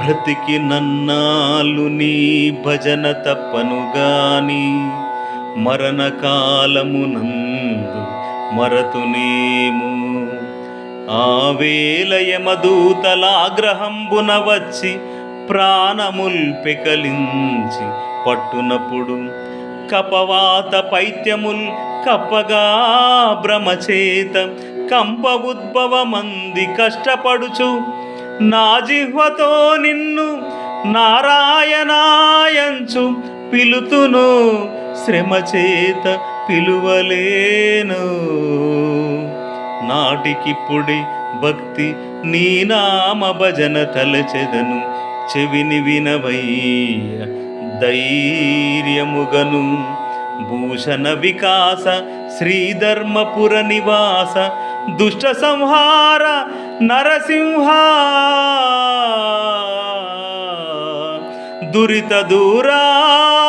బ్రతికి నన్నాళ్ళు నీ భజన తప్పనుగాని మరణకాలమునందు మరతునేము. ఆ వేళ యమదూతలాగ్రహంబున వచ్చి ప్రాణముల్ పెకలించి పట్టునప్పుడు కపవాత పైత్యముల్ కప్పగా భ్రమచేత కంప ఉద్భవమంది కష్టపడుచు నా జిహ్వతో నిన్ను నారాయణాయంచు పిలుతును శ్రమచేత పిలువలేను. నాటికిప్పుడే భక్తి నీ నామ భజన తలచెదను చెవిని వినవయ్య ధైర్యముగను. భూషణ వికాస శ్రీధర్మపుర నివాస దుష్ట సంహార నరసింహ దురిత దూరా